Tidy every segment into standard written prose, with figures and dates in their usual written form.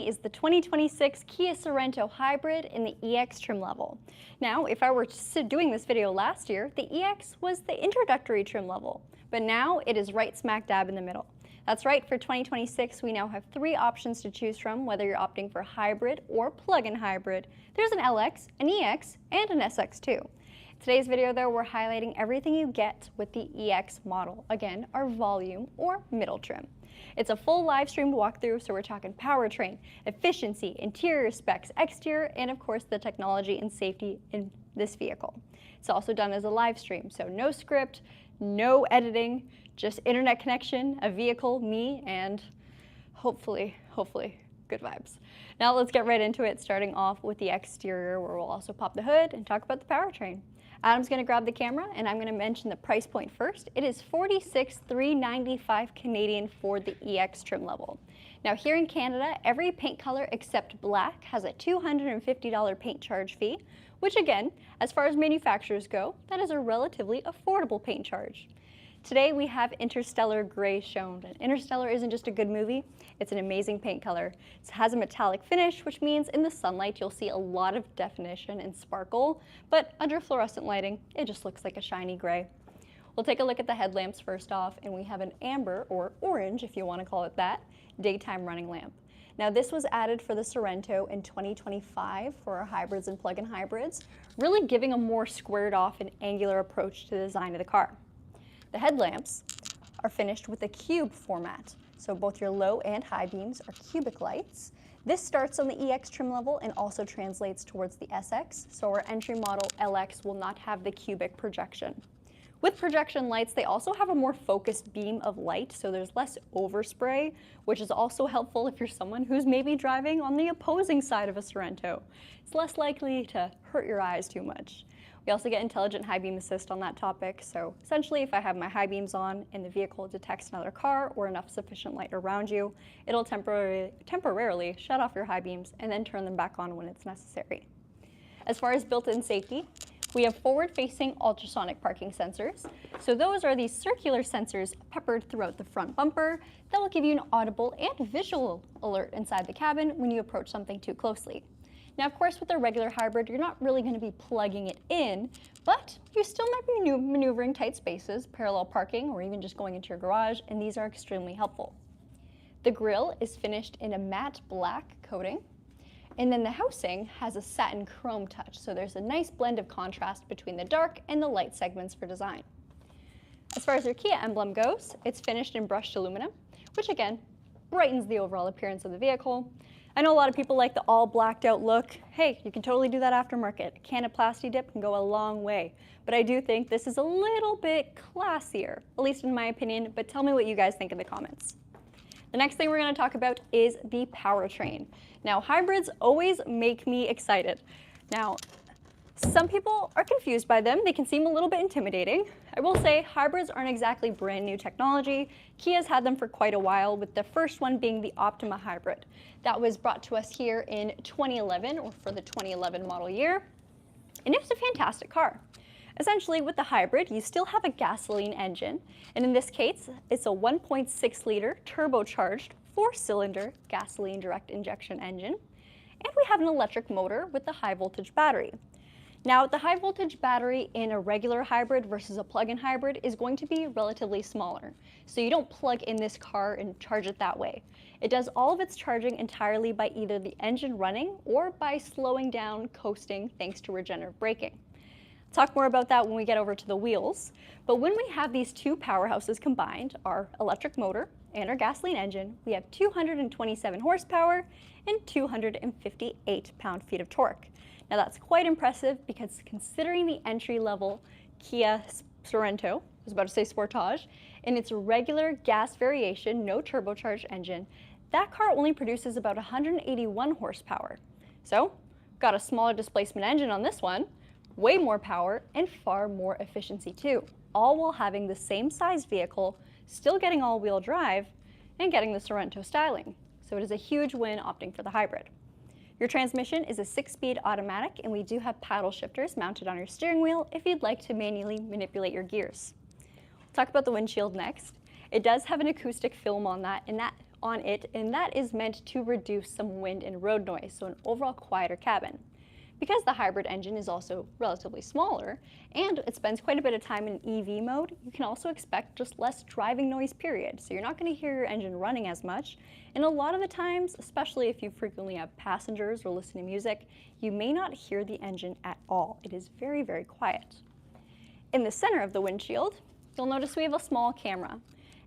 Is the 2026 Kia Sorento Hybrid in the EX trim level. Now, if I were doing this video last year, the EX was the introductory trim level, but now it is right smack dab in the middle. That's right, for 2026, we now have 3 options to choose from, whether you're opting for hybrid or plug-in hybrid. There's an LX, an EX, and an SX too. In today's video, though, we're highlighting everything you get with the EX model. Again, our volume or middle trim. It's a full live streamed walkthrough, so we're talking powertrain, efficiency, interior specs, exterior, and of course the technology and safety in this vehicle. It's also done as a live stream, so no script, no editing, just internet connection, a vehicle, me, and hopefully good vibes. Now let's get right into it, starting off with the exterior, where we'll also pop the hood and talk about the powertrain. Adam's going to grab the camera, and I'm going to mention the price point first. It is $46,395 Canadian for the EX trim level. Now here in Canada, every paint color except black has a $250 paint charge fee, which again, as far as manufacturers go, that is a relatively affordable paint charge. Today we have Interstellar Gray shown. And Interstellar isn't just a good movie, it's an amazing paint color. It has a metallic finish, which means in the sunlight you'll see a lot of definition and sparkle, but under fluorescent lighting, it just looks like a shiny gray. We'll take a look at the headlamps first off, and we have an amber, or orange if you want to call it that, daytime running lamp. Now this was added for the Sorento in 2025 for our hybrids and plug-in hybrids, really giving a more squared off and angular approach to the design of the car. The headlamps are finished with a cube format, so both your low and high beams are cubic lights. This starts on the EX trim level and also translates towards the SX, so our entry model LX will not have the cubic projection. With projection lights, they also have a more focused beam of light, so there's less overspray, which is also helpful if you're someone who's maybe driving on the opposing side of a Sorento. It's less likely to hurt your eyes too much. We also get intelligent high beam assist on that topic, so essentially if I have my high beams on and the vehicle detects another car or enough sufficient light around you, it'll temporarily shut off your high beams and then turn them back on when it's necessary. As far as built-in safety, we have forward-facing ultrasonic parking sensors. So those are these circular sensors peppered throughout the front bumper that will give you an audible and visual alert inside the cabin when you approach something too closely. Now, of course, with a regular hybrid, you're not really going to be plugging it in, but you still might be maneuvering tight spaces, parallel parking, or even just going into your garage, and these are extremely helpful. The grille is finished in a matte black coating, and then the housing has a satin chrome touch, so there's a nice blend of contrast between the dark and the light segments for design. As far as your Kia emblem goes, it's finished in brushed aluminum, which again, brightens the overall appearance of the vehicle. I know a lot of people like the all blacked out look. Hey, you can totally do that aftermarket. A can of Plasti Dip can go a long way. But I do think this is a little bit classier, at least in my opinion, but tell me what you guys think in the comments. The next thing we're going to talk about is the powertrain. Now, hybrids always make me excited. Now, some people are confused by them. They can seem a little bit intimidating. I will say hybrids aren't exactly brand new technology. Kia's had them for quite a while, with the first one being the Optima hybrid. That was brought to us here in 2011, or for the 2011 model year, and it was a fantastic car. Essentially, with the hybrid, you still have a gasoline engine, and in this case, it's a 1.6-liter turbocharged 4-cylinder gasoline direct injection engine, and we have an electric motor with a high-voltage battery. Now, the high-voltage battery in a regular hybrid versus a plug-in hybrid is going to be relatively smaller, so you don't plug in this car and charge it that way. It does all of its charging entirely by either the engine running or by slowing down, coasting, thanks to regenerative braking. Talk more about that when we get over to the wheels, but when we have these two powerhouses combined, our electric motor and our gasoline engine, we have 227 horsepower and 258 pound-feet of torque. Now that's quite impressive because considering the entry-level Kia Sorento, I was about to say Sportage, in its regular gas variation, no turbocharged engine, that car only produces about 181 horsepower. So, got a smaller displacement engine on this one, way more power, and far more efficiency too, all while having the same size vehicle, still getting all-wheel drive, and getting the Sorento styling. So it is a huge win opting for the hybrid. Your transmission is a 6-speed automatic, and we do have paddle shifters mounted on your steering wheel if you'd like to manually manipulate your gears. We'll talk about the windshield next. It does have an acoustic film on that, and that on it, and that is meant to reduce some wind and road noise, so an overall quieter cabin. Because the hybrid engine is also relatively smaller, and it spends quite a bit of time in EV mode, you can also expect just less driving noise, period. So you're not going to hear your engine running as much, and a lot of the times, especially if you frequently have passengers or listen to music, you may not hear the engine at all. It is very, very quiet. In the center of the windshield, you'll notice we have a small camera,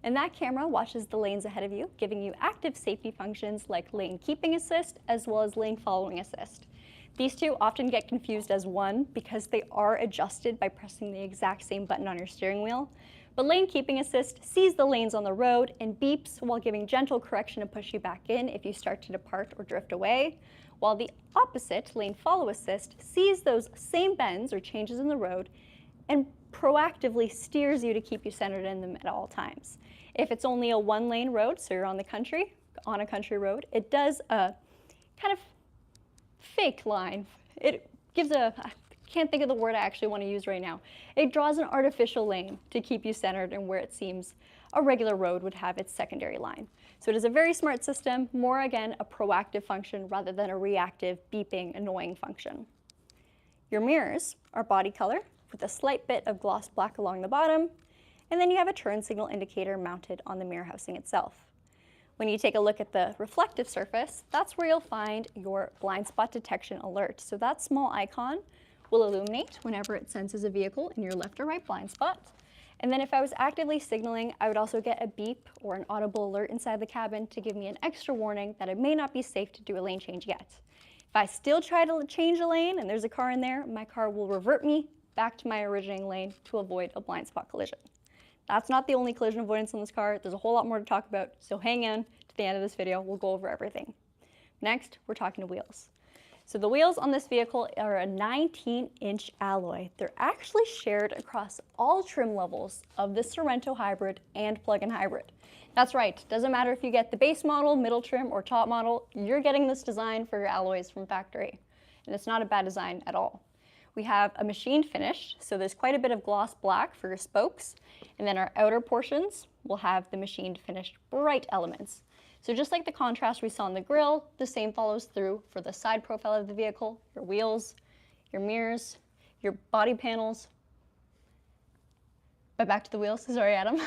and that camera watches the lanes ahead of you, giving you active safety functions like lane keeping assist as well as lane following assist. These two often get confused as one because they are adjusted by pressing the exact same button on your steering wheel. But lane keeping assist sees the lanes on the road and beeps while giving gentle correction to push you back in if you start to depart or drift away, while the opposite, lane follow assist, sees those same bends or changes in the road and proactively steers you to keep you centered in them at all times. If it's only a one-lane road, so you're on a country road, it does a kind of fake line. It gives I can't think of the word I actually want to use right now. It draws an artificial lane to keep you centered in where it seems a regular road would have its secondary line. So it is a very smart system, more again a proactive function rather than a reactive, beeping, annoying function. Your mirrors are body color with a slight bit of gloss black along the bottom, and then you have a turn signal indicator mounted on the mirror housing itself. When you take a look at the reflective surface, that's where you'll find your blind spot detection alert. So that small icon will illuminate whenever it senses a vehicle in your left or right blind spot. And then if I was actively signaling, I would also get a beep or an audible alert inside the cabin to give me an extra warning that it may not be safe to do a lane change yet. If I still try to change a lane and there's a car in there, my car will revert me back to my originating lane to avoid a blind spot collision. That's not the only collision avoidance on this car. There's a whole lot more to talk about, so hang in to the end of this video. We'll go over everything. Next, we're talking to wheels. So the wheels on this vehicle are a 19-inch alloy. They're actually shared across all trim levels of the Sorento hybrid and plug-in hybrid. That's right, doesn't matter if you get the base model, middle trim, or top model, you're getting this design for your alloys from factory. And it's not a bad design at all. We have a machined finish, so there's quite a bit of gloss black for your spokes, and then our outer portions will have the machined finished bright elements. So just like the contrast we saw in the grille, the same follows through for the side profile of the vehicle, your wheels, your mirrors, your body panels. But back to the wheels, sorry Adam.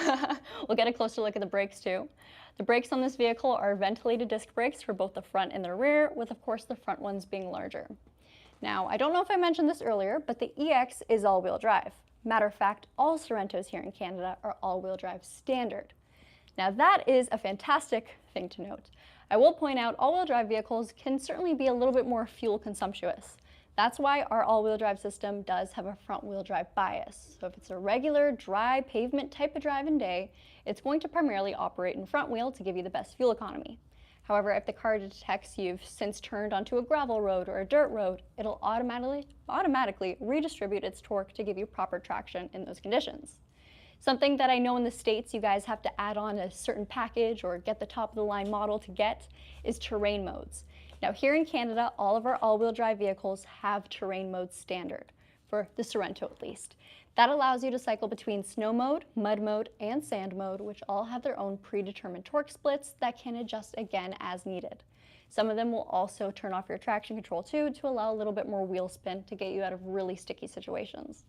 We'll get a closer look at the brakes too. The brakes on this vehicle are ventilated disc brakes for both the front and the rear, with of course the front ones being larger. Now, I don't know if I mentioned this earlier, but the EX is all-wheel drive. Matter of fact, all Sorentos here in Canada are all-wheel drive standard. Now that is a fantastic thing to note. I will point out all-wheel drive vehicles can certainly be a little bit more fuel consumptuous. That's why our all-wheel drive system does have a front-wheel drive bias. So if it's a regular, dry, pavement type of driving day, it's going to primarily operate in front wheel to give you the best fuel economy. However, if the car detects you've since turned onto a gravel road or a dirt road, it'll automatically redistribute its torque to give you proper traction in those conditions. Something that I know in the States you guys have to add on a certain package or get the top of the line model to get is terrain modes. Now here in Canada, all of our all-wheel drive vehicles have terrain mode standard, for the Sorento at least. That allows you to cycle between snow mode, mud mode, and sand mode, which all have their own predetermined torque splits that can adjust again as needed. Some of them will also turn off your traction control too to allow a little bit more wheel spin to get you out of really sticky situations.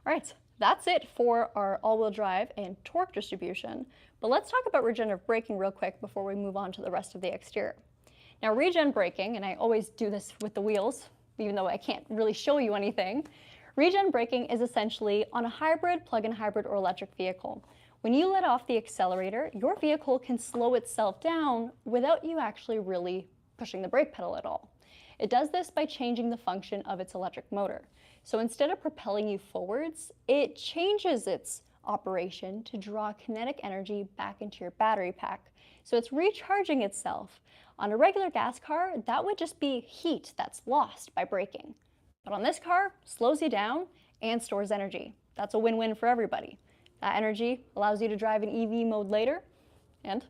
All right, that's it for our all-wheel drive and torque distribution, but let's talk about regenerative braking real quick before we move on to the rest of the exterior. Now regen braking, and I always do this with the wheels, even though I can't really show you anything, regen braking is essentially on a hybrid, plug-in hybrid, or electric vehicle. When you let off the accelerator, your vehicle can slow itself down without you actually really pushing the brake pedal at all. It does this by changing the function of its electric motor. So instead of propelling you forwards, it changes its operation to draw kinetic energy back into your battery pack. So it's recharging itself. On a regular gas car, that would just be heat that's lost by braking. But on this car, slows you down and stores energy. That's a win-win for everybody. That energy allows you to drive in EV mode later, and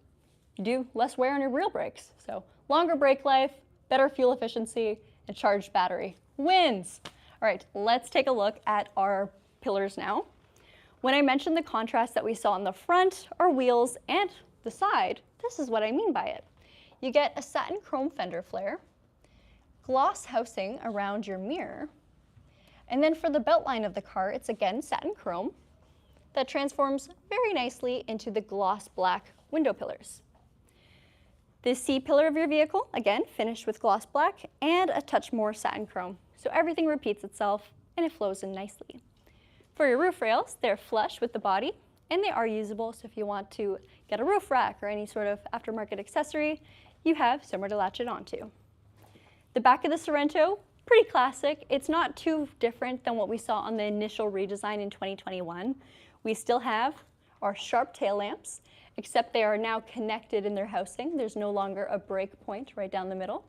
you do less wear on your real brakes. So longer brake life, better fuel efficiency, and charged battery. Wins! All right, let's take a look at our pillars now. When I mentioned the contrast that we saw on the front, our wheels, and the this is what I mean by it. You get a satin chrome fender flare, gloss housing around your mirror, and then for the belt line of the car, it's again satin chrome that transforms very nicely into the gloss black window pillars. The C pillar of your vehicle, again, finished with gloss black and a touch more satin chrome. So everything repeats itself and it flows in nicely. For your roof rails, they're flush with the body and they are usable. So if you want to get a roof rack or any sort of aftermarket accessory, you have somewhere to latch it onto. The back of the Sorento, pretty classic. It's not too different than what we saw on the initial redesign in 2021. We still have our sharp tail lamps, except they are now connected in their housing. There's no longer a break point right down the middle.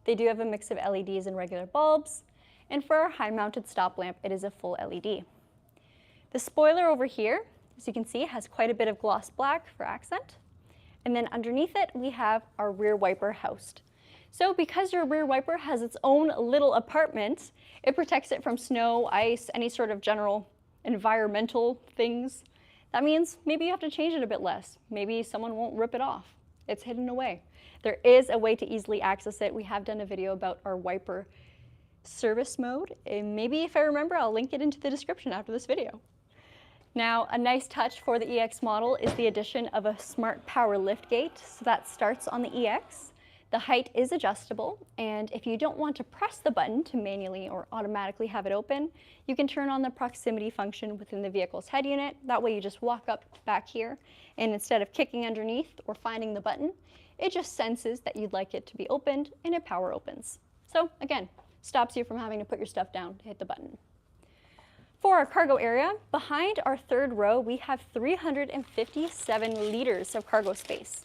They do have a mix of LEDs and regular bulbs. And for our high-mounted stop lamp, it is a full LED. The spoiler over here, as you can see, has quite a bit of gloss black for accent. And then underneath it, we have our rear wiper housed. So because your rear wiper has its own little apartment, it protects it from snow, ice, any sort of general environmental things. That means maybe you have to change it a bit less. Maybe someone won't rip it off. It's hidden away. There is a way to easily access it. We have done a video about our wiper service mode. And maybe if I remember, I'll link it into the description after this video. Now, a nice touch for the EX model is the addition of a smart power liftgate. So that starts on the EX. The height is adjustable, and if you don't want to press the button to manually or automatically have it open, you can turn on the proximity function within the vehicle's head unit. That way you just walk up back here, and instead of kicking underneath or finding the button, it just senses that you'd like it to be opened, and it power opens. So again, stops you from having to put your stuff down to hit the button. For our cargo area, behind our third row, we have 357 liters of cargo space.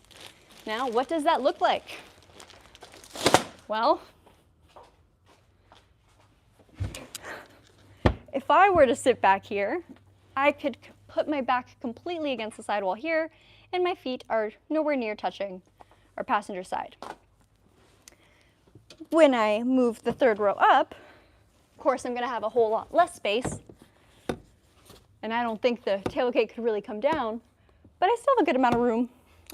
Now, what does that look like? Well, if I were to sit back here, I could put my back completely against the sidewall here, and my feet are nowhere near touching our passenger side. When I move the third row up, of course, I'm going to have a whole lot less space, and I don't think the tailgate could really come down, but I still have a good amount of room.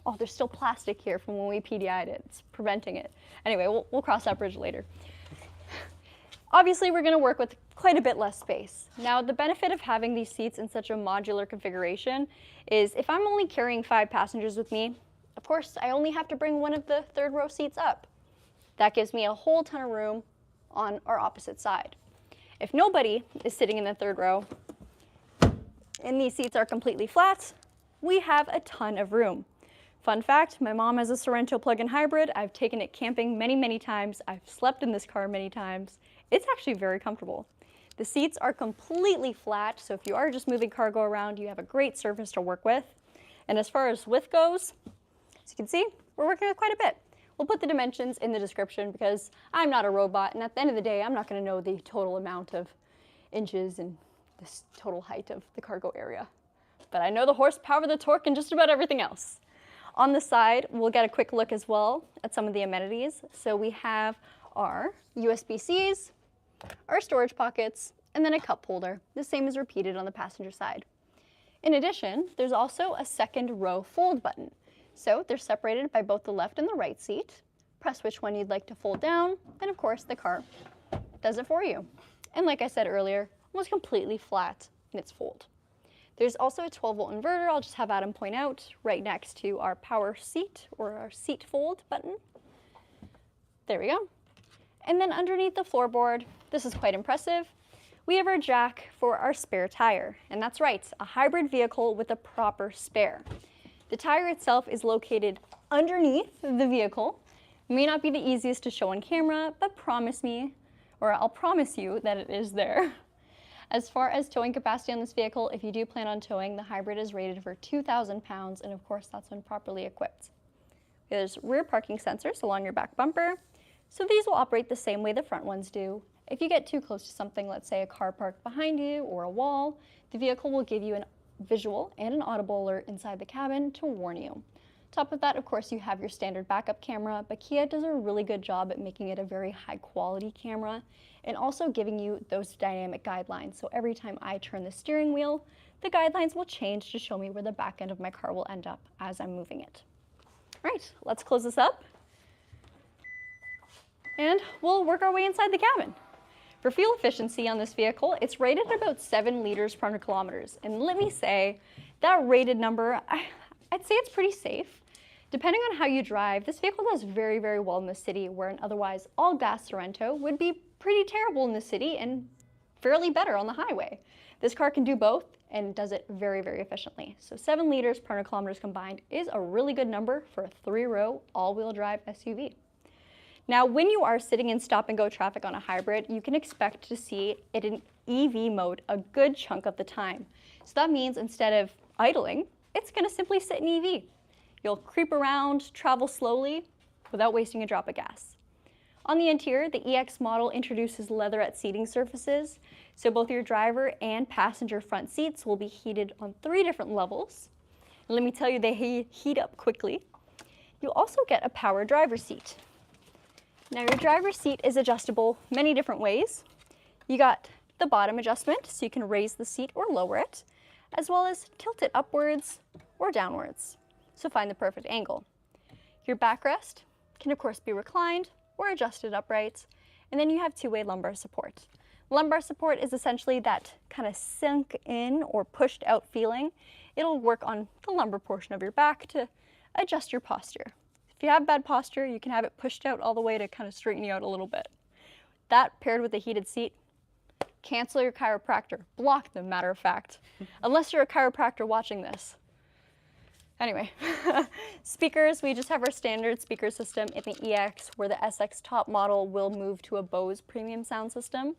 Oh, there's still plastic here from when we PDI'd it. It's preventing it. Anyway, we'll cross that bridge later. Obviously, we're going to work with quite a bit less space. Now, the benefit of having these seats in such a modular configuration is if I'm only carrying 5 passengers with me, of course, I only have to bring one of the third row seats up. That gives me a whole ton of room on our opposite side. If nobody is sitting in the third row and these seats are completely flat, we have a ton of room. Fun fact, my mom has a Sorento plug-in hybrid. I've taken it camping many, many times. I've slept in this car many times. It's actually very comfortable. The seats are completely flat, so if you are just moving cargo around, you have a great surface to work with. And as far as width goes, as you can see, we're working with quite a bit. We'll put the dimensions in the description because I'm not a robot, and at the end of the day, I'm not going to know the total amount of inches and the total height of the cargo area. But I know the horsepower, the torque, and just about everything else. On the side, we'll get a quick look as well at some of the amenities. So we have our USB-Cs, our storage pockets, and then a cup holder. The same is repeated on the passenger side. In addition, there's also a second row fold button. So they're separated by both the left and the right seat. Press which one you'd like to fold down, and of course the car does it for you. And like I said earlier, almost completely flat in its fold. There's also a 12-volt inverter, I'll just have Adam point out, right next to our power seat or our seat fold button. There we go. And then underneath the floorboard, this is quite impressive, we have our jack for our spare tire. And that's right, a hybrid vehicle with a proper spare. The tire itself is located underneath the vehicle. It may not be the easiest to show on camera, but promise me, or I'll promise you that it is there. As far as towing capacity on this vehicle, if you do plan on towing, the hybrid is rated for 2,000 pounds, and of course that's when properly equipped. There's rear parking sensors along your back bumper, so these will operate the same way the front ones do. If you get too close to something, let's say a car parked behind you or a wall, the vehicle will give you a visual and an audible alert inside the cabin to warn you. Top of that, of course, you have your standard backup camera, but Kia does a really good job at making it a very high quality camera and also giving you those dynamic guidelines. So every time I turn the steering wheel, the guidelines will change to show me where the back end of my car will end up as I'm moving it. All right, let's close this up. And we'll work our way inside the cabin. For fuel efficiency on this vehicle, it's rated at about 7 liters per 100 kilometers. And let me say, that rated number, I'd say it's pretty safe. Depending on how you drive, this vehicle does very, very well in the city, where an otherwise all-gas Sorento would be pretty terrible in the city and fairly better on the highway. This car can do both and does it very, very efficiently. So 7 liters per 100 kilometers combined is a really good number for a 3-row all-wheel drive SUV. Now, when you are sitting in stop-and-go traffic on a hybrid, you can expect to see it in EV mode a good chunk of the time. So that means instead of idling, it's going to simply sit in EV. You'll creep around, travel slowly, without wasting a drop of gas. On the interior, the EX model introduces leatherette seating surfaces, so both your driver and passenger front seats will be heated on 3 different levels. And let me tell you, they heat up quickly. You also get a power driver's seat. Now, your driver's seat is adjustable many different ways. You got the bottom adjustment, so you can raise the seat or lower it, as well as tilt it upwards or downwards, so find the perfect angle. Your backrest can of course be reclined or adjusted upright, and then you have 2-way lumbar support. Lumbar support is essentially that kind of sunk in or pushed out feeling. It'll work on the lumbar portion of your back to adjust your posture. If you have bad posture, you can have it pushed out all the way to kind of straighten you out a little bit. That paired with a heated seat, cancel your chiropractor. Block them, matter of fact. Unless you're a chiropractor watching this. Anyway, speakers, we just have our standard speaker system in the EX, where the SX top model will move to a Bose premium sound system.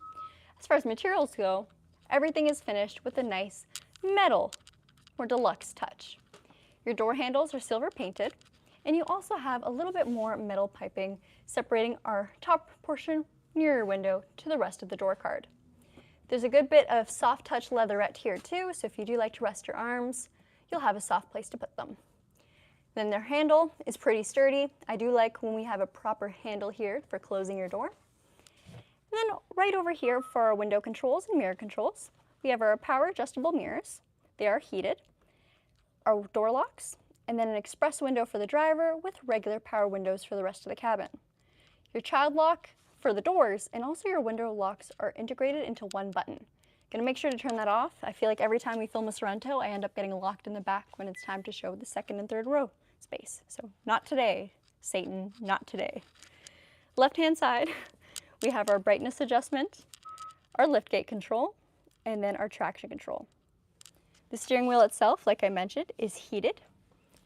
As far as materials go, everything is finished with a nice metal or deluxe touch. Your door handles are silver painted, and you also have a little bit more metal piping separating our top portion near your window to the rest of the door card. There's a good bit of soft touch leatherette here too, so if you do like to rest your arms, you'll have a soft place to put them. Then their handle is pretty sturdy. I do like when we have a proper handle here for closing your door. And then right over here for our window controls and mirror controls, we have our power adjustable mirrors. They are heated, our door locks, and then an express window for the driver with regular power windows for the rest of the cabin. Your child lock for the doors and also your window locks are integrated into one button. Gonna make sure to turn that off. I feel like every time we film a Sorento, I end up getting locked in the back when it's time to show the 2nd and 3rd row space. So not today, Satan, not today. Left-hand side, we have our brightness adjustment, our liftgate control, and then our traction control. The steering wheel itself, like I mentioned, is heated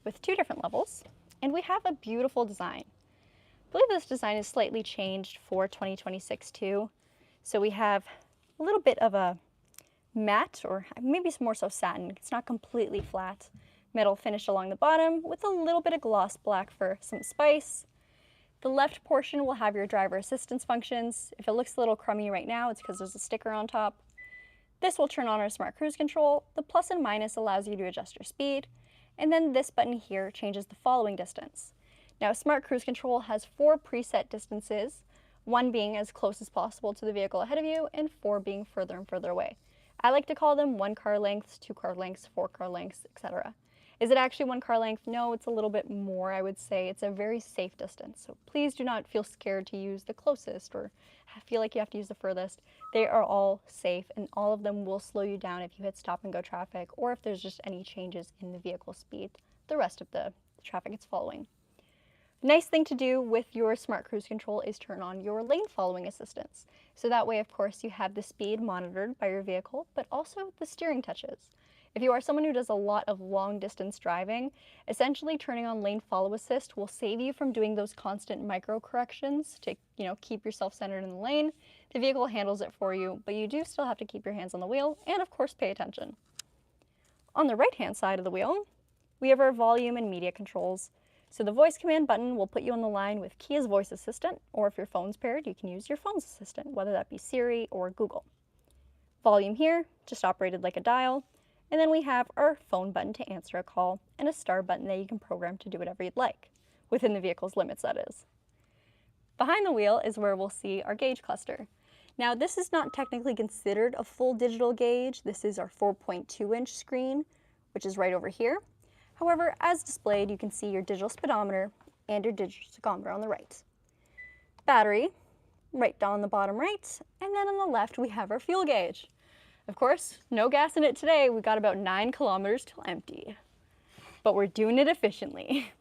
with 2 different levels, and we have a beautiful design. I believe this design is slightly changed for 2026 too. So we have a little bit of a matte, or maybe more so satin. It's not completely flat. Metal finish along the bottom with a little bit of gloss black for some spice. The left portion will have your driver assistance functions. If it looks a little crummy right now, it's because there's a sticker on top. This will turn on our smart cruise control. The plus and minus allows you to adjust your speed. And then this button here changes the following distance. Now, Smart Cruise Control has 4 preset distances, 1 being as close as possible to the vehicle ahead of you, and 4 being further and further away. I like to call them 1 car lengths, 2 car lengths, 4 car lengths, etc. Is it actually 1 car length? No, it's a little bit more, I would say. It's a very safe distance, so please do not feel scared to use the closest or feel like you have to use the furthest. They are all safe, and all of them will slow you down if you hit stop and go traffic or if there's just any changes in the vehicle speed, the rest of the traffic it's following. Nice thing to do with your Smart Cruise Control is turn on your lane following assistance. So that way, of course, you have the speed monitored by your vehicle, but also the steering touches. If you are someone who does a lot of long distance driving, essentially turning on lane follow assist will save you from doing those constant micro corrections to, keep yourself centered in the lane. The vehicle handles it for you, but you do still have to keep your hands on the wheel and of course pay attention. On the right hand side of the wheel, we have our volume and media controls. So the voice command button will put you on the line with Kia's voice assistant, or if your phone's paired, you can use your phone's assistant, whether that be Siri or Google. Volume here, just operated like a dial. And then we have our phone button to answer a call and a star button that you can program to do whatever you'd like, within the vehicle's limits, that is. Behind the wheel is where we'll see our gauge cluster. Now, this is not technically considered a full digital gauge. This is our 4.2-inch screen, which is right over here. However, as displayed, you can see your digital speedometer and your digital tachometer on the right. Battery, right down on the bottom right, and then on the left we have our fuel gauge. Of course, no gas in it today. We got about 9 kilometers till empty, but we're doing it efficiently.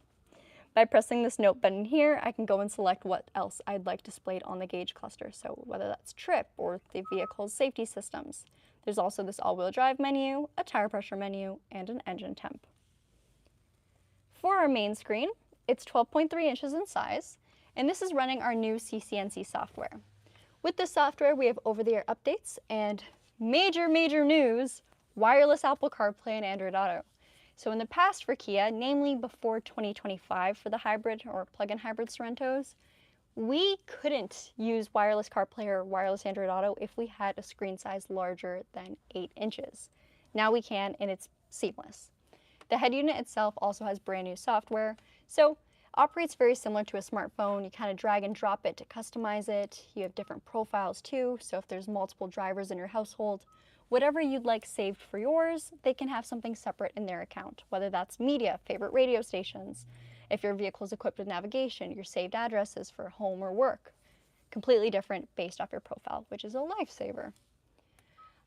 By pressing this note button here, I can go and select what else I'd like displayed on the gauge cluster, so whether that's trip or the vehicle's safety systems. There's also this all-wheel drive menu, a tire pressure menu, and an engine temp. For our main screen, it's 12.3 inches in size, and this is running our new CCNC software. With this software, we have over-the-air updates and major news, wireless Apple CarPlay and Android Auto. So in the past for Kia, namely before 2025 for the hybrid or plug-in hybrid Sorentos, we couldn't use wireless CarPlay or wireless Android Auto if we had a screen size larger than 8 inches. Now we can, and it's seamless. The head unit itself also has brand new software, so operates very similar to a smartphone. You kind of drag and drop it to customize it. You have different profiles too, so if there's multiple drivers in your household, whatever you'd like saved for yours, they can have something separate in their account, whether that's media, favorite radio stations, if your vehicle is equipped with navigation, your saved addresses for home or work. Completely different based off your profile, which is a lifesaver.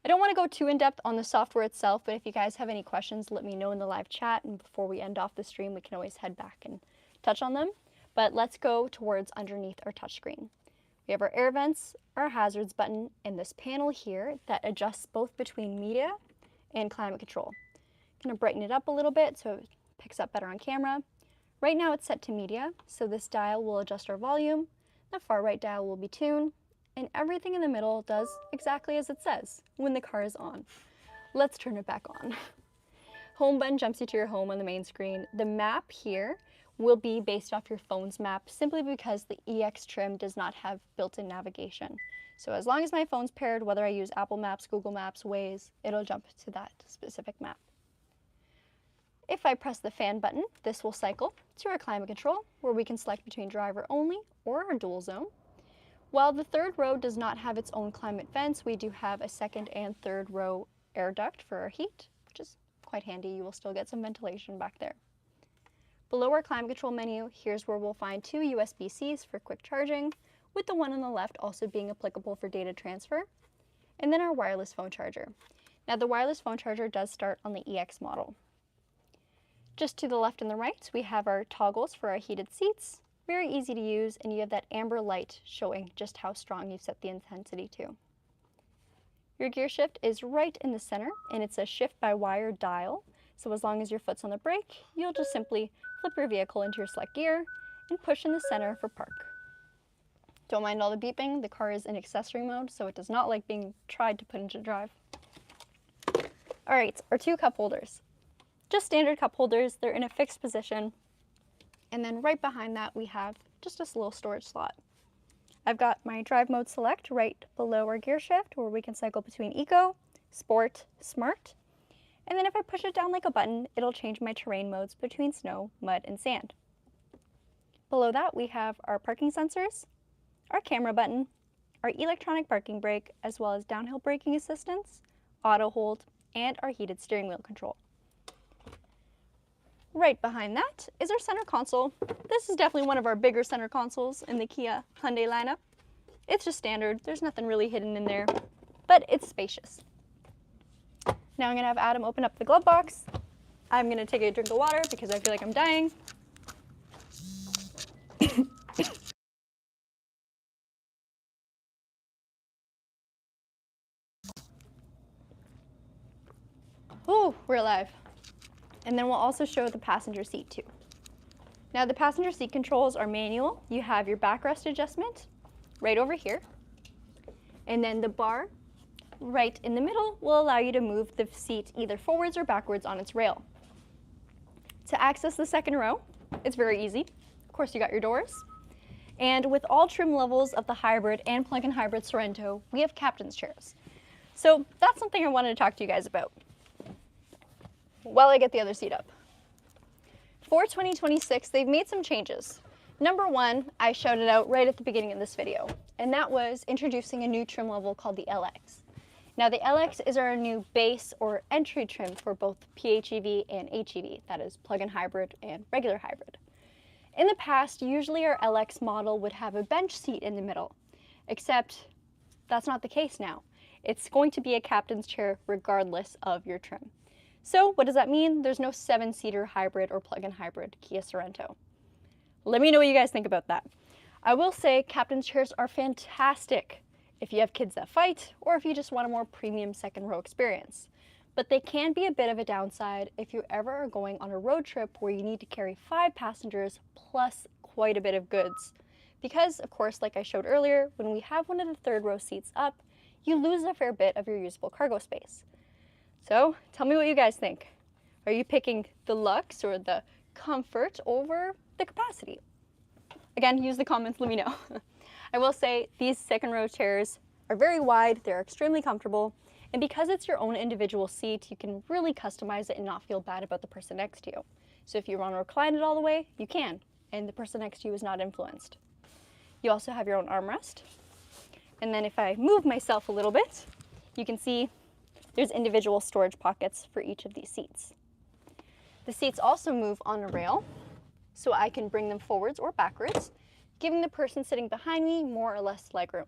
I don't want to go too in-depth on the software itself, but if you guys have any questions, let me know in the live chat, and before we end off the stream, we can always head back and touch on them. But let's go towards underneath our touchscreen. We have our air vents, our hazards button, and this panel here that adjusts both between media and climate control. I'm going to brighten it up a little bit so it picks up better on camera. Right now it's set to media, so this dial will adjust our volume, the far right dial will be tune, and everything in the middle does exactly as it says when the car is on. Let's turn it back on. Home button jumps you to your home on the main screen. The map here will be based off your phone's map simply because the EX trim does not have built-in navigation. So as long as my phone's paired, whether I use Apple Maps, Google Maps, Waze, it'll jump to that specific map. If I press the fan button, this will cycle to our climate control, where we can select between driver only or our dual zone. While the third row does not have its own climate vents, we do have a second and third row air duct for our heat, which is quite handy. You will still get some ventilation back there. Below our climate control menu, here's where we'll find 2 USB-Cs for quick charging, with the one on the left also being applicable for data transfer, and then our wireless phone charger. Now the wireless phone charger does start on the EX model. Just to the left and the right, we have our toggles for our heated seats. Very easy to use, and you have that amber light showing just how strong you've set the intensity to. Your gear shift is right in the center, and it's a shift-by-wire dial, so as long as your foot's on the brake, you'll just simply flip your vehicle into your select gear and push in the center for park. Don't mind all the beeping, the car is in accessory mode, so it does not like being tried to put into drive. Alright, our 2 cup holders. Just standard cup holders, they're in a fixed position. And then right behind that we have just this little storage slot. I've got my drive mode select right below our gear shift, where we can cycle between Eco, Sport, Smart. And then if I push it down like a button, it'll change my terrain modes between snow, mud, and sand. Below that we have our parking sensors, our camera button, our electronic parking brake, as well as downhill braking assistance, auto hold, and our heated steering wheel control. Right behind that is our center console. This is definitely one of our bigger center consoles in the Kia Hyundai lineup. It's just standard, there's nothing really hidden in there, but it's spacious. Now I'm gonna have Adam open up the glove box. I'm gonna take a drink of water because I feel like I'm dying. Oh, we're alive. And then we'll also show the passenger seat too. Now the passenger seat controls are manual. You have your backrest adjustment right over here. And then the bar right in the middle will allow you to move the seat either forwards or backwards on its rail. To access the second row, it's very easy. Of course, you got your doors. And with all trim levels of the hybrid and plug-in hybrid Sorento, we have captain's chairs. So that's something I wanted to talk to you guys about while I get the other seat up. For 2026, they've made some changes. Number one, I shouted out right at the beginning of this video, and that was introducing a new trim level called the LX. Now the LX is our new base or entry trim for both PHEV and HEV, that is plug-in hybrid and regular hybrid. In the past, usually our LX model would have a bench seat in the middle, except that's not the case now. It's going to be a captain's chair regardless of your trim. So what does that mean? There's no 7-seater hybrid or plug-in hybrid Kia Sorento. Let me know what you guys think about that. I will say captain's chairs are fantastic if you have kids that fight or if you just want a more premium second row experience. But they can be a bit of a downside if you ever are going on a road trip where you need to carry 5 passengers plus quite a bit of goods. Because, of course, like I showed earlier, when we have one of the third row seats up, you lose a fair bit of your usable cargo space. So tell me what you guys think. Are you picking the lux or the comfort over the capacity? Again, use the comments, let me know. I will say these second row chairs are very wide, they're extremely comfortable, and because it's your own individual seat, you can really customize it and not feel bad about the person next to you. So if you want to recline it all the way, you can, and the person next to you is not influenced. You also have your own armrest. And then if I move myself a little bit, you can see there's individual storage pockets for each of these seats. The seats also move on a rail, so I can bring them forwards or backwards, giving the person sitting behind me more or less legroom.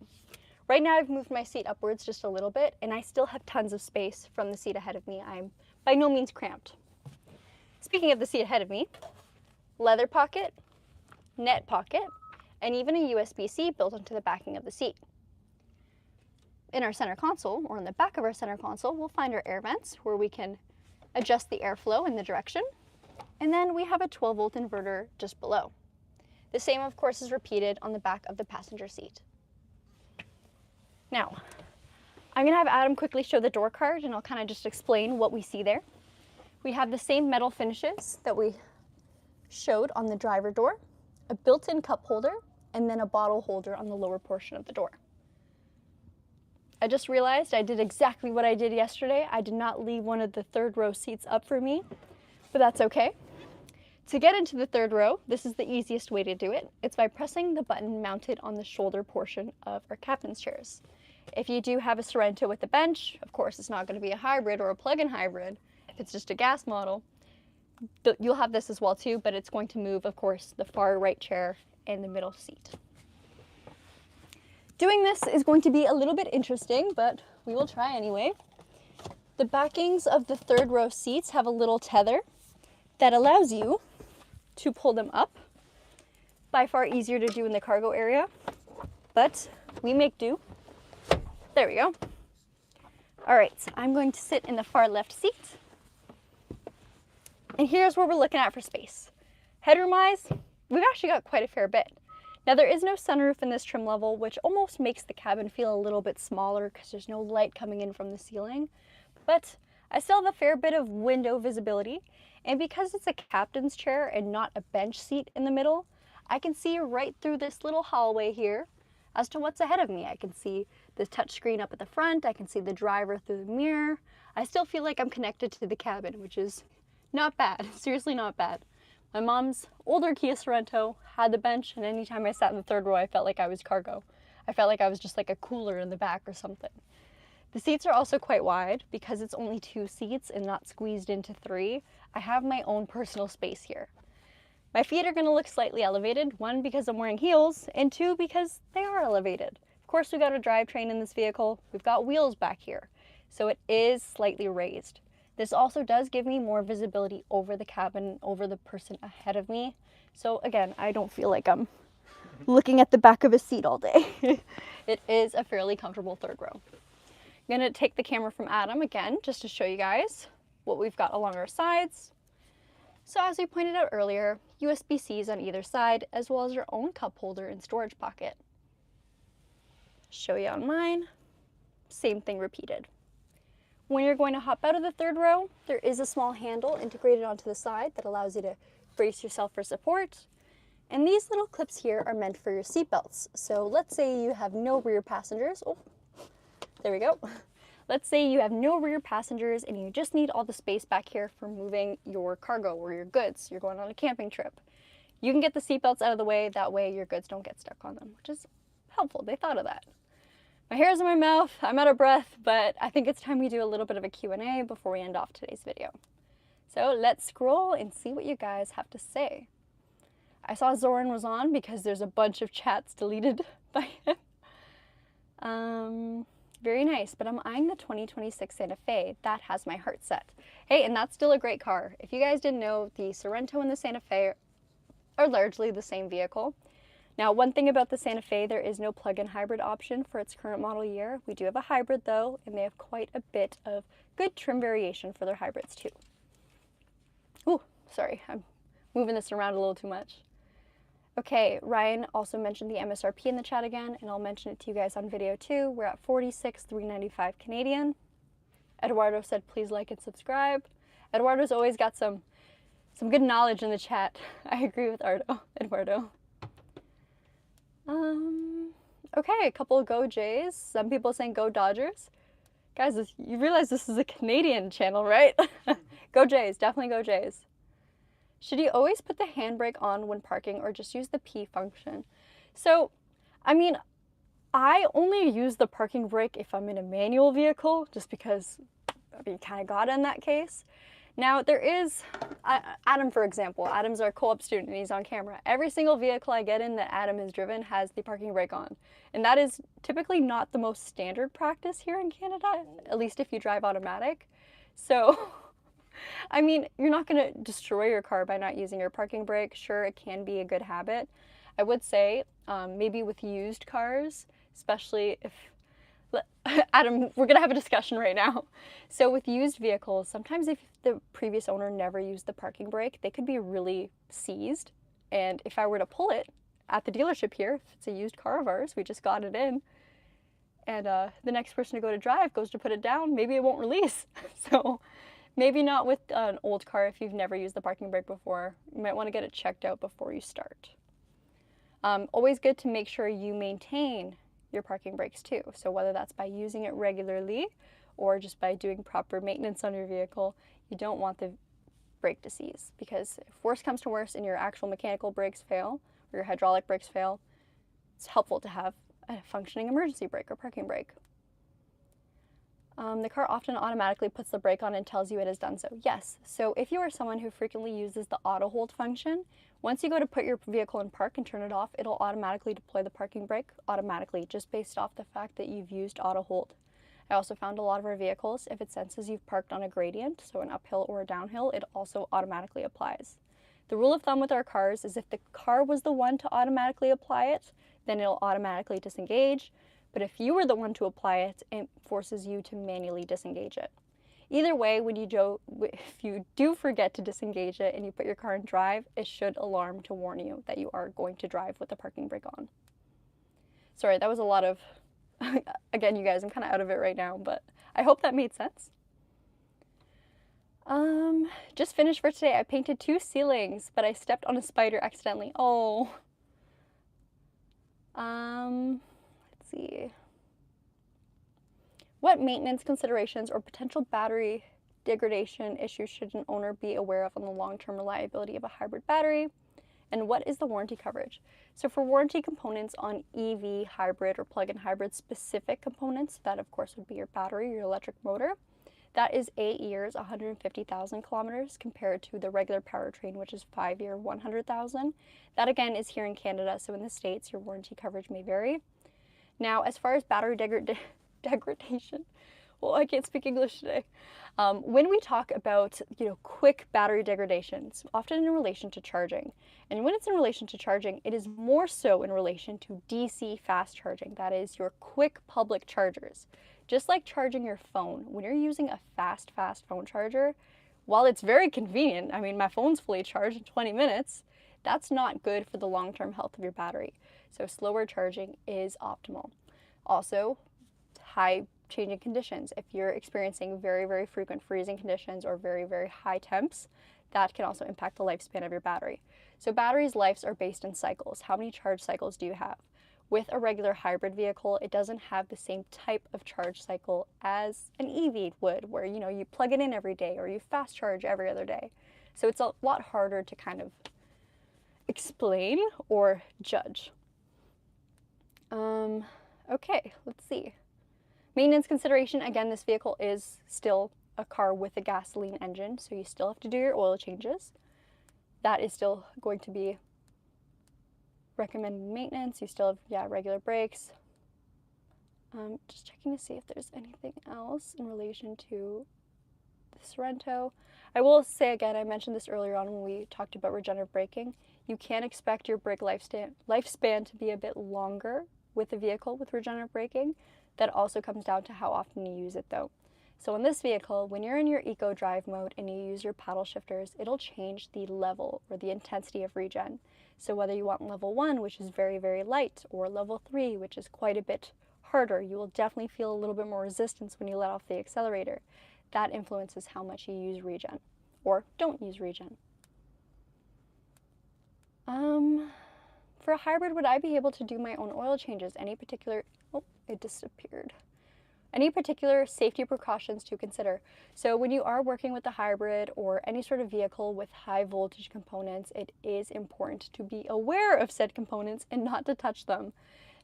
Right now I've moved my seat upwards just a little bit, and I still have tons of space from the seat ahead of me. I'm by no means cramped. Speaking of the seat ahead of me, leather pocket, net pocket, and even a USB-C built into the backing of the seat. In our center console, or in the back of our center console, we'll find our air vents where we can adjust the airflow in the direction. And then we have a 12-volt inverter just below. The same, of course, is repeated on the back of the passenger seat. Now, I'm going to have Adam quickly show the door card, and I'll kind of just explain what we see there. We have the same metal finishes that we showed on the driver door, a built-in cup holder, and then a bottle holder on the lower portion of the door. I just realized I did exactly what I did yesterday. I did not leave one of the third row seats up for me, but that's okay. To get into the third row, this is the easiest way to do it. It's by pressing the button mounted on the shoulder portion of our captain's chairs. If you do have a Sorento with a bench, of course it's not going to be a hybrid or a plug-in hybrid. If it's just a gas model, you'll have this as well too, but it's going to move, of course, the far right chair and the middle seat. Doing this is going to be a little bit interesting, but we will try anyway. The backings of the third row seats have a little tether that allows you to pull them up. By far easier to do in the cargo area, but we make do. There we go. All right, so I'm going to sit in the far left seat. And here's where we're looking at for space. Headroom-wise, we've actually got quite a fair bit. Now there is no sunroof in this trim level, which almost makes the cabin feel a little bit smaller because there's no light coming in from the ceiling, but I still have a fair bit of window visibility, and because it's a captain's chair and not a bench seat in the middle, I can see right through this little hallway here as to what's ahead of me. I can see the touchscreen up at the front, I can see the driver through the mirror. I still feel like I'm connected to the cabin, which is not bad, seriously not bad. My mom's older Kia Sorento had the bench, and anytime I sat in the third row, I felt like I was cargo. I felt like I was just like a cooler in the back or something. The seats are also quite wide because it's only 2 seats and not squeezed into 3. I have my own personal space here. My feet are going to look slightly elevated, 1 because I'm wearing heels, and 2 because they are elevated. Of course, we got a drivetrain in this vehicle. We've got wheels back here, so it is slightly raised. This also does give me more visibility over the cabin, over the person ahead of me. So again, I don't feel like I'm looking at the back of a seat all day. It is a fairly comfortable third row. I'm going to take the camera from Adam again, just to show you guys what we've got along our sides. So as we pointed out earlier, USB-Cs on either side, as well as your own cup holder and storage pocket. Show you on mine, same thing repeated. When you're going to hop out of the third row, there is a small handle integrated onto the side that allows you to brace yourself for support. And these little clips here are meant for your seat belts. So let's say you have no rear passengers. Oh, there we go. Let's say you have no rear passengers and you just need all the space back here for moving your cargo or your goods. You're going on a camping trip. You can get the seat belts out of the way, that way your goods don't get stuck on them, which is helpful. They thought of that. My hair's in my mouth, I'm out of breath, but I think it's time we do a little bit of a Q&A before we end off today's video. So let's scroll and see what you guys have to say. I saw Zoran was on because there's a bunch of chats deleted by him. Very nice, but I'm eyeing the 2026 Santa Fe. That has my heart set. Hey, and that's still a great car. If you guys didn't know, the Sorento and the Santa Fe are largely the same vehicle. Now, one thing about the Santa Fe, there is no plug-in hybrid option for its current model year. We do have a hybrid though, and they have quite a bit of good trim variation for their hybrids too. Ooh, sorry, I'm moving this around a little too much. Okay, Ryan also mentioned the MSRP in the chat again, and I'll mention it to you guys on video too. We're at 46,395 Canadian. Eduardo said, please like and subscribe. Eduardo's always got some good knowledge in the chat. I agree with Eduardo. Okay, a couple of go Jays. Some people saying go Dodgers. Guys, you realize this is a Canadian channel, right? Go Jays, definitely go Jays. Should you always put the handbrake on when parking or just use the P function? So, I mean, I only use the parking brake if I'm in a manual vehicle, just because you kind of got in that case. Now, there is, Adam, for example. Adam's our co-op student and he's on camera. Every single vehicle I get in that Adam has driven has the parking brake on. And that is typically not the most standard practice here in Canada, at least if you drive automatic. So, I mean, you're not going to destroy your car by not using your parking brake. Sure, it can be a good habit. I would say maybe with used cars, especially if, Adam, we're going to have a discussion right now. So with used vehicles, sometimes if the previous owner never used the parking brake, they could be really seized. And if I were to pull it at the dealership here, if it's a used car of ours, we just got it in, and the next person to go to drive goes to put it down, maybe it won't release. So maybe not with an old car if you've never used the parking brake before. You might want to get it checked out before you start. Always good to make sure you maintain your parking brakes too. So whether that's by using it regularly or just by doing proper maintenance on your vehicle, you don't want the brake to seize, because if worse comes to worse and your actual mechanical brakes fail or your hydraulic brakes fail, it's helpful to have a functioning emergency brake or parking brake. The car often automatically puts the brake on and tells you it has done so. Yes, so if you are someone who frequently uses the auto hold function, once you go to put your vehicle in park and turn it off, it'll automatically deploy the parking brake automatically, just based off the fact that you've used auto hold. I also found a lot of our vehicles, if it senses you've parked on a gradient, so an uphill or a downhill, it also automatically applies. The rule of thumb with our cars is if the car was the one to automatically apply it, then it'll automatically disengage. But if you were the one to apply it, it forces you to manually disengage it. Either way, if you do forget to disengage it and you put your car in drive, it should alarm to warn you that you are going to drive with the parking brake on. Sorry, that was a lot of, again, you guys, I'm kind of out of it right now, but I hope that made sense. Just finished for today. I painted 2 ceilings, but I stepped on a spider accidentally. Oh. Let's see. What maintenance considerations or potential battery degradation issues should an owner be aware of on the long-term reliability of a hybrid battery? And what is the warranty coverage? So for warranty components on EV, hybrid, or plug-in hybrid specific components, that of course would be your battery, your electric motor, that is 8 years, 150,000 kilometers, compared to the regular powertrain, which is 5-year, 100,000. That again is here in Canada, so in the States, your warranty coverage may vary. Now, as far as battery degradation, well, I can't speak English today. When we talk about, quick battery degradations, often in relation to charging, and when it's in relation to charging, it is more so in relation to DC fast charging, that is your quick public chargers. Just like charging your phone, when you're using a fast phone charger, while it's very convenient, I mean, my phone's fully charged in 20 minutes, that's not good for the long-term health of your battery. So slower charging is optimal. Also, high changing conditions. If you're experiencing very, very frequent freezing conditions or very, very high temps, that can also impact the lifespan of your battery. So batteries' lives are based in cycles. How many charge cycles do you have? With a regular hybrid vehicle, it doesn't have the same type of charge cycle as an EV would, where you plug it in every day or you fast charge every other day. So it's a lot harder to kind of explain or judge. Okay, let's see. Maintenance consideration, again, this vehicle is still a car with a gasoline engine, so you still have to do your oil changes. That is still going to be recommended maintenance. You still have, yeah, regular brakes. Just checking to see if there's anything else in relation to the Sorento. I will say again, I mentioned this earlier on when we talked about regenerative braking. You can expect your brake lifespan to be a bit longer with the vehicle with regenerative braking. That also comes down to how often you use it though. So in this vehicle, when you're in your eco drive mode and you use your paddle shifters, it'll change the level or the intensity of regen. So whether you want level 1, which is very, very light, or level 3, which is quite a bit harder, you will definitely feel a little bit more resistance when you let off the accelerator. That influences how much you use regen, or don't use regen. For a hybrid, would I be able to do my own oil changes? Any particular, oh, it disappeared. Any particular safety precautions to consider? So when you are working with a hybrid or any sort of vehicle with high voltage components, it is important to be aware of said components and not to touch them.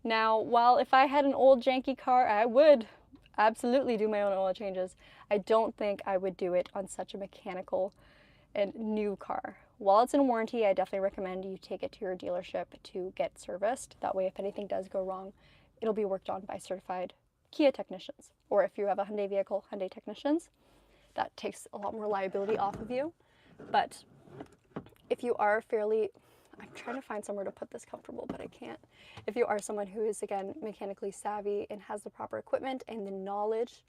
Now, while if I had an old janky car, I would absolutely do my own oil changes. I don't think I would do it on such a mechanical and new car. While it's in warranty, I definitely recommend you take it to your dealership to get serviced. That way, if anything does go wrong, it'll be worked on by certified Kia technicians. Or if you have a Hyundai vehicle, Hyundai technicians. That takes a lot more liability off of you. But if you are fairly, I'm trying to find somewhere to put this comfortable, but I can't. If you are someone who is, again, mechanically savvy and has the proper equipment and the knowledge,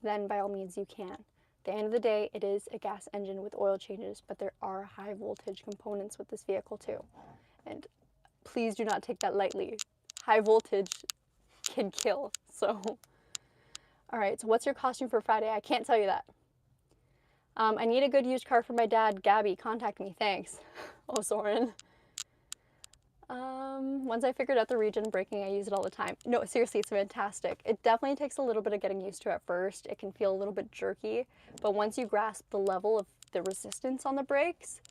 then by all means you can. At the end of the day, it is a gas engine with oil changes, but there are high voltage components with this vehicle too. And please do not take that lightly. High voltage can kill, so. All right, so what's your costume for Friday? I can't tell you that. I need a good used car for my dad. Gabi, contact me, thanks. Oh, Soren. Once I figured out the regen braking, I use it all the time. No, seriously, it's fantastic. It definitely takes a little bit of getting used to at first. It can feel a little bit jerky, but once you grasp the level of the resistance on the brakes,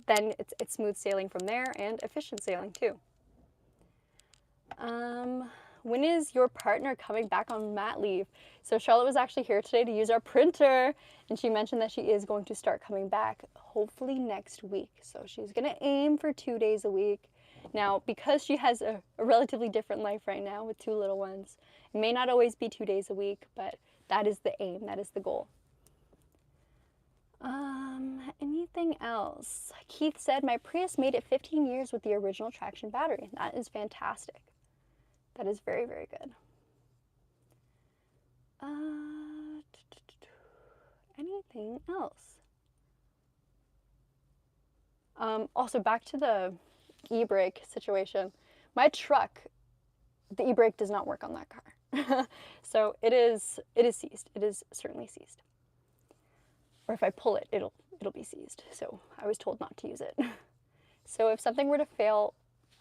then it's smooth sailing from there and efficient sailing too. When is your partner coming back on mat leave? So Charlotte was actually here today to use our printer, and she mentioned that she is going to start coming back hopefully next week. So she's going to aim for 2 days a week. Now, because she has a relatively different life right now with 2 little ones, it may not always be 2 days a week, but that is the aim, that is the goal. Anything else? Keith said, my Prius made it 15 years with the original traction battery. That is fantastic. That is very, very good. Anything else? Also, back to the e-brake situation. My truck, the e-brake does not work on that car. So it is seized. It is certainly seized. Or if I pull it, it'll be seized. So I was told not to use it. So if something were to fail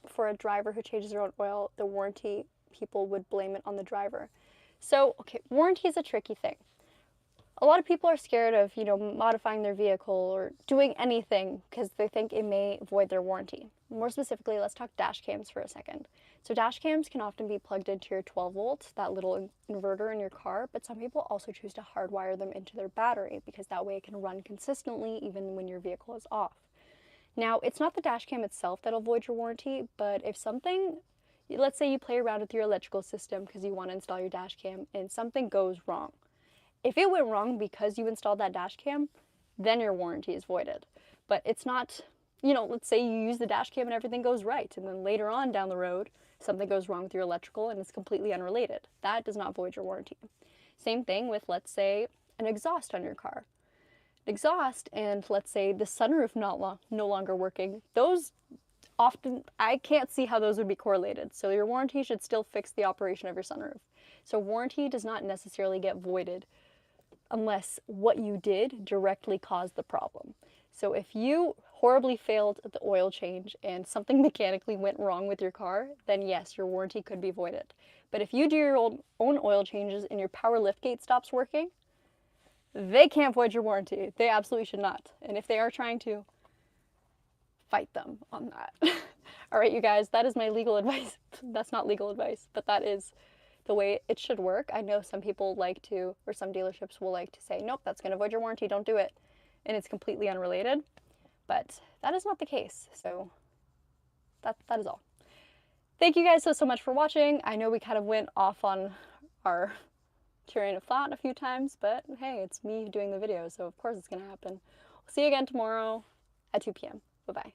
for a driver who changes their own oil, the warranty people would blame it on the driver. So, okay, warranty is a tricky thing. A lot of people are scared of, modifying their vehicle or doing anything because they think it may void their warranty. More specifically, let's talk dash cams for a second. So dash cams can often be plugged into your 12 volts, that little inverter in your car, but some people also choose to hardwire them into their battery because that way it can run consistently even when your vehicle is off. Now, it's not the dash cam itself that'll void your warranty, but if something, let's say you play around with your electrical system because you want to install your dash cam and something goes wrong. If it went wrong because you installed that dash cam, then your warranty is voided. But it's not, let's say you use the dash cam and everything goes right, and then later on down the road, something goes wrong with your electrical and it's completely unrelated. That does not void your warranty. Same thing with, let's say, an exhaust on your car. Exhaust and, let's say, the sunroof no longer working, those often, I can't see how those would be correlated. So your warranty should still fix the operation of your sunroof. So warranty does not necessarily get voided unless what you did directly caused the problem. So if you horribly failed at the oil change and something mechanically went wrong with your car, then yes, your warranty could be voided. But if you do your own oil changes and your power liftgate stops working, they can't void your warranty. They absolutely should not. And if they are trying to, fight them on that. All right, you guys, that is my legal advice. That's not legal advice, but that is the way it should work. I know some people like to, or some dealerships will like to say, nope, that's going to void your warranty, don't do it. And it's completely unrelated, but that is not the case. So that is all. Thank you guys so much for watching. I know we kind of went off on our train of thought a few times, but hey, it's me doing the video, so of course it's going to happen. We'll see you again tomorrow at 2 p.m. Bye-bye.